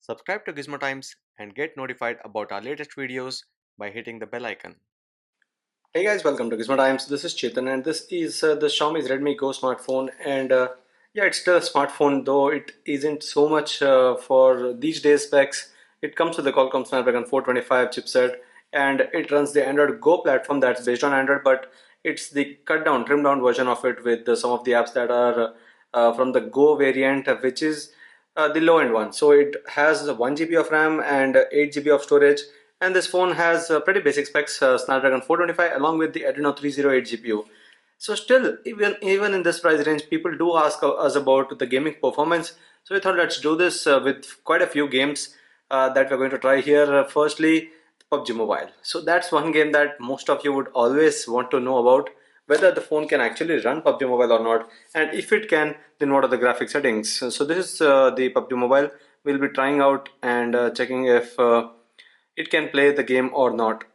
Subscribe to Gizmo Times and get notified about our latest videos by hitting the bell icon. Hey guys, welcome to Gizmo Times. This is Chetan, and this is the Xiaomi Redmi Go smartphone. And yeah, it's still a smartphone, though it isn't so much for these days specs. It comes with the Qualcomm Snapdragon 425 chipset, and it runs the Android Go platform that's based on Android, but it's the cut down, trimmed down version of it with some of the apps that are from the Go variant, which is the low end one. So it has 1 GB of RAM and 8 GB of storage, and this phone has pretty basic specs, Snapdragon 425 along with the Adreno 308 GPU. So still, even in this price range, people do ask us about the gaming performance. So we thought let's do this with quite a few games that we're going to try here. Firstly, PUBG Mobile. So that's one game that most of you would always want to know about, whether the phone can actually run PUBG Mobile or not, and if it can, then what are the graphic settings. So this is the PUBG Mobile. We'll be trying out and checking if it can play the game or not.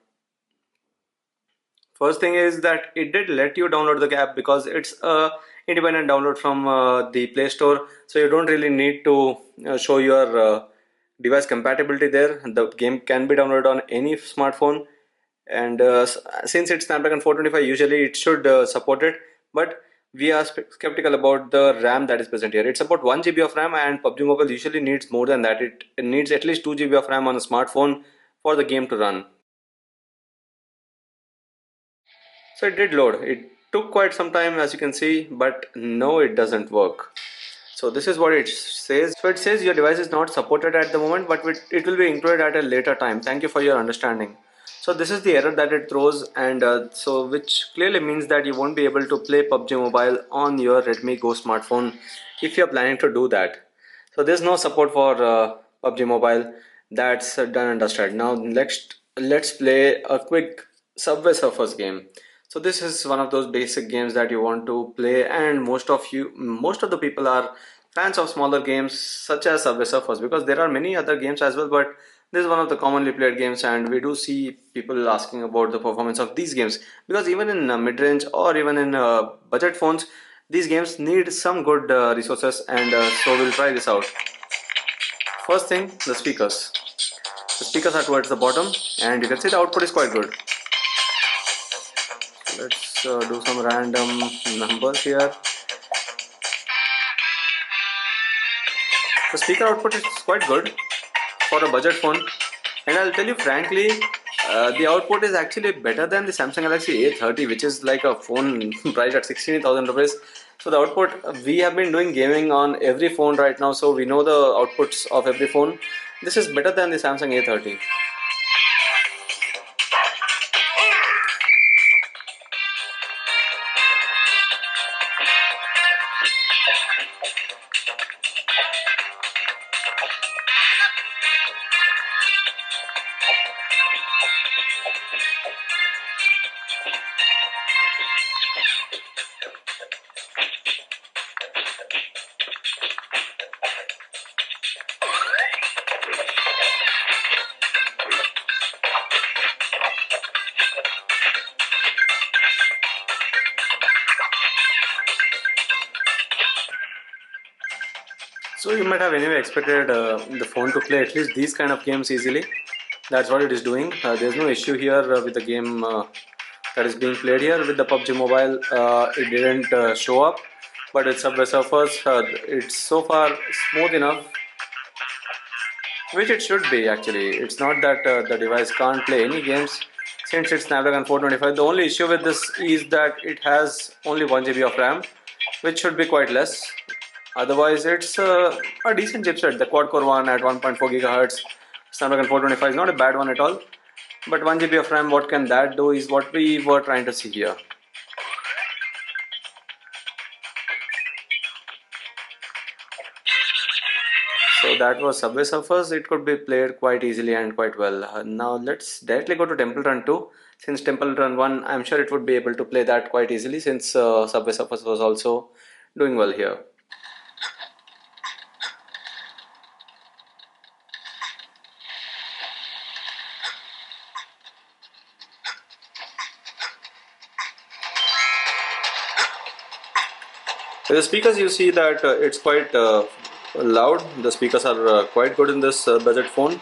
First thing is that it did let you download the app because it's a independent download from the Play Store, so you don't really need to show your device compatibility there. The game can be downloaded on any smartphone, and since it's Snapdragon 425, usually it should support it. But we are skeptical about the RAM that is present here. It's about 1 GB of RAM, and PUBG Mobile usually needs more than that. It needs at least 2 GB of RAM on a smartphone for the game to run. So it did load. It took quite some time, as you can see, but no, it doesn't work. So this is what it says. So it says your device is not supported at the moment, but it will be included at a later time. Thank you for your understanding. So this is the error that it throws, and so which clearly means that you won't be able to play PUBG Mobile on your Redmi Go smartphone if you're planning to do that. So there's no support for PUBG Mobile. That's done and dusted. Now let's play a quick Subway Surfers game. So this is one of those basic games that you want to play, and most of the people are fans of smaller games such as Subway Surfers, because there are many other games as well, but this is one of the commonly played games, and we do see people asking about the performance of these games, because even in mid-range or even in budget phones, these games need some good resources, and so we'll try this out. First thing, the speakers. The speakers are towards the bottom, and you can see the output is quite good. Let's do some random numbers here. The speaker output is quite good for a budget phone, and I'll tell you frankly, the output is actually better than the Samsung Galaxy A30, which is like a phone priced at 16,000 rupees. So the output, we have been doing gaming on every phone right now, so we know the outputs of every phone. This is better than the Samsung A30. So you might have anyway expected the phone to play at least these kind of games easily. That's what it is doing. There's no issue here with the game that is being played here. With the PUBG Mobile, it didn't show up, but with Subway Surfers, it's so far smooth enough, which it should be actually. It's not that the device can't play any games since it's Snapdragon 425. The only issue with this is that it has only 1 GB of RAM, which should be quite less. Otherwise, it's a decent chipset. The quad core one at 1.4 gigahertz, Snapdragon 425 is not a bad one at all. But 1 GB of RAM, what can that do is what we were trying to see here. So that was Subway Surfers. It could be played quite easily and quite well. Now let's directly go to Temple Run 2. Since Temple Run 1, I'm sure it would be able to play that quite easily, since Subway Surfers was also doing well here. With the speakers, you see that it's quite loud. The speakers are quite good in this budget phone.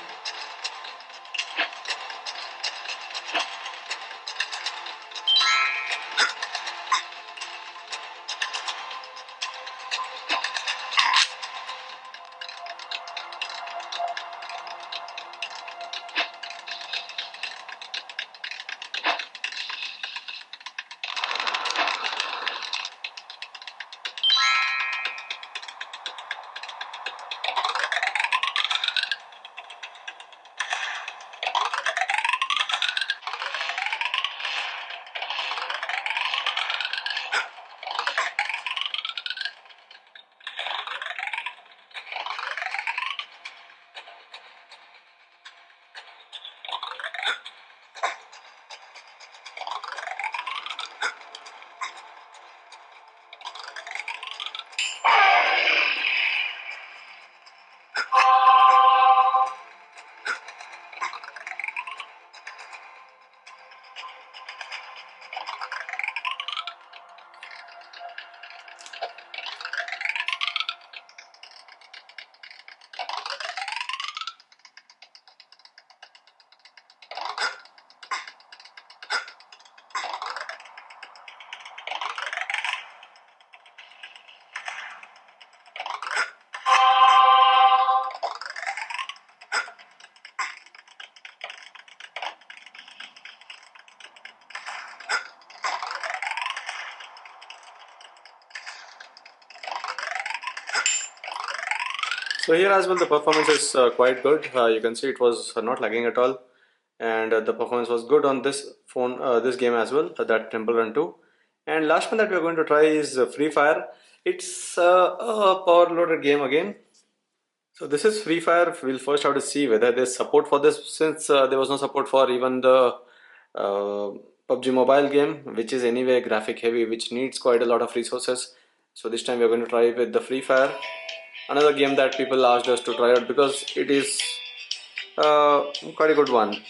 So here as well the performance is quite good. You can see it was not lagging at all, and the performance was good on this phone, this game as well, that Temple Run 2. And last one that we are going to try is Free Fire. It's a power loaded game again. So this is Free Fire. We'll first have to see whether there's support for this, since there was no support for even the PUBG Mobile game, which is anyway graphic heavy, which needs quite a lot of resources. So this time we're going to try with the Free Fire, another game that people asked us to try out because it is quite a good one.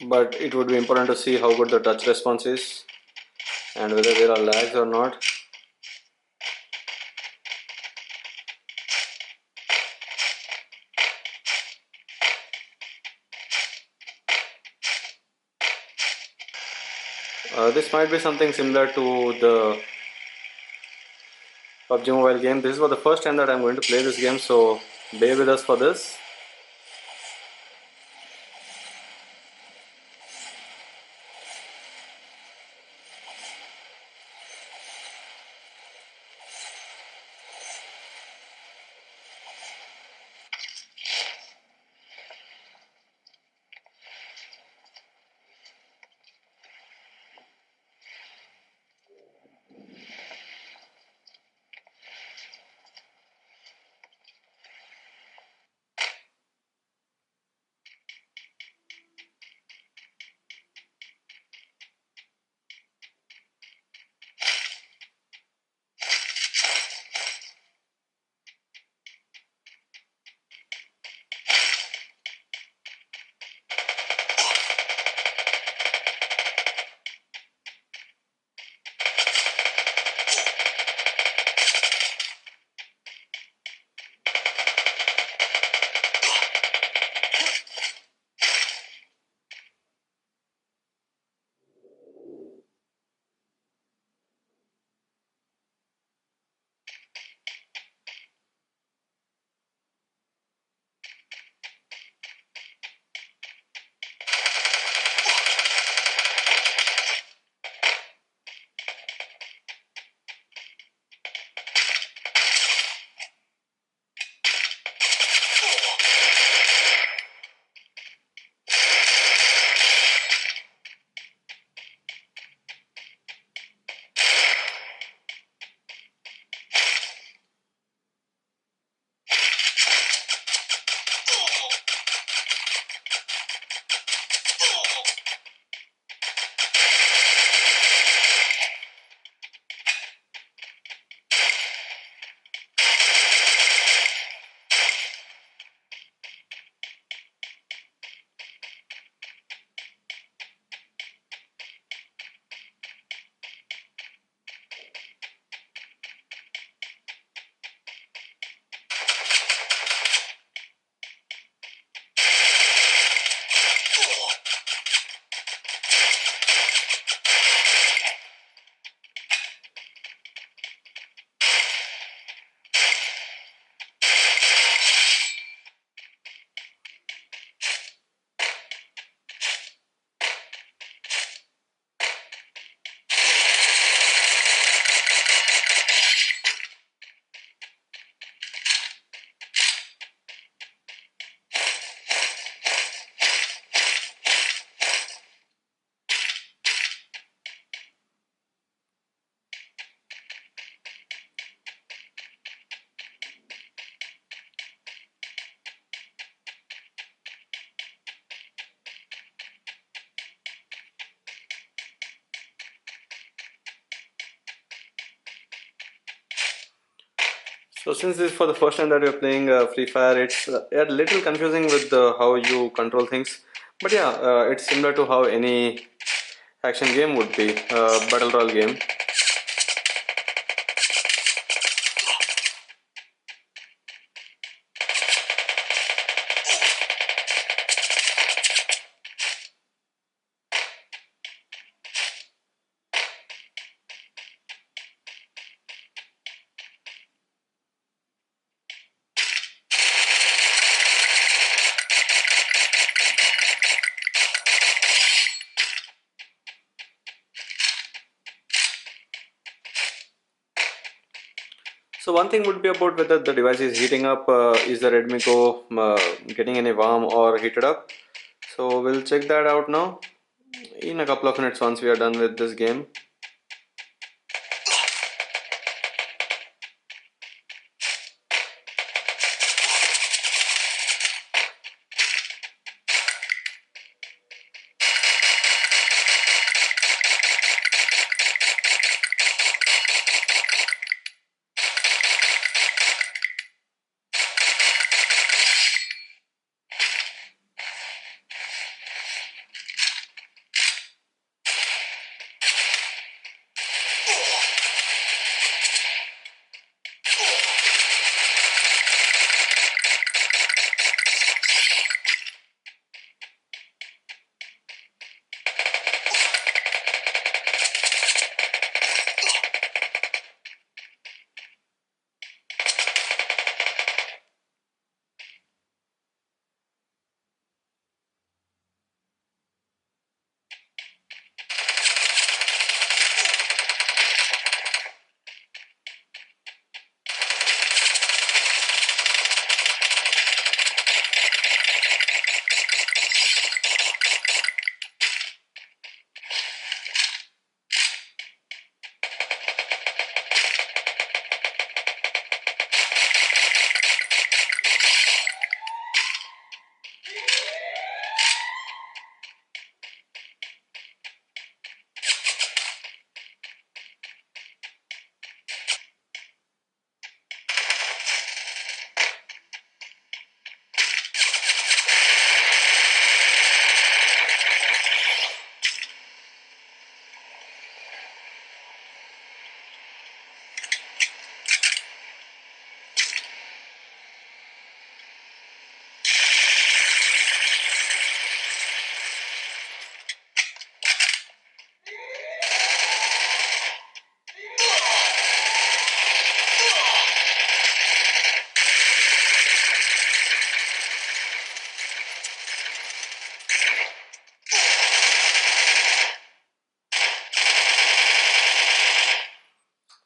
But it would be important to see how good the touch response is and whether there are lags or not. This might be something similar to the PUBG Mobile game. This is for the first time that I'm going to play this game, so bear with us for this. So since this is for the first time that you're playing Free Fire, it's a little confusing with how you control things. But yeah, it's similar to how any action game would be, battle royale game. So one thing would be about whether the device is heating up. Is the Redmi Go getting any warm or heated up? So we'll check that out now in a couple of minutes once we are done with this game.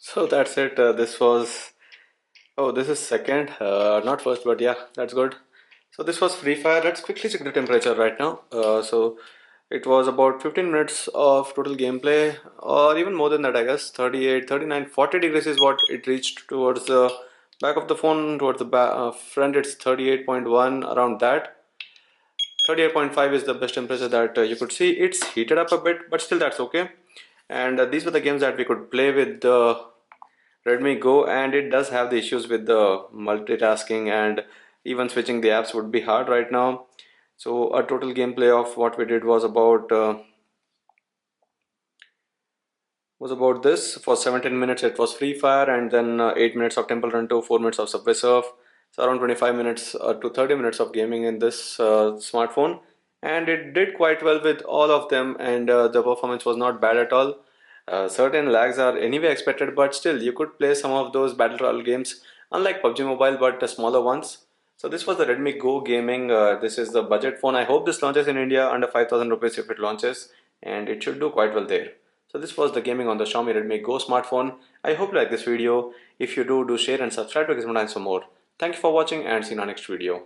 So that's it. This was. Oh, this is second, not first, but yeah, that's good. So this was Free Fire. Let's quickly check the temperature right now. So it was about 15 minutes of total gameplay, or even more than that, I guess. 38, 39, 40 degrees is what it reached towards the back of the phone. Towards the front, it's 38.1, around that. 38.5 is the best temperature that you could see. It's heated up a bit, but still that's okay. And these were the games that we could play with the Redmi Go, and it does have the issues with the multitasking, and even switching the apps would be hard right now. So a total gameplay of what we did was about this. For 17 minutes it was Free Fire, and then 8 minutes of Temple Run 2, 4 minutes of Subway Surf. So around 25 minutes to 30 minutes of gaming in this smartphone, and it did quite well with all of them, and the performance was not bad at all. Certain lags are anyway expected, but still you could play some of those battle royale games, unlike PUBG Mobile, but the smaller ones. So this was the Redmi Go gaming. This is the budget phone. I hope this launches in India under 5,000 rupees if it launches, and it should do quite well there. So this was the gaming on the Xiaomi Redmi Go smartphone. I hope you like this video. If you do, do share and subscribe to Gizmo for more. Thank you for watching, and see you in our next video.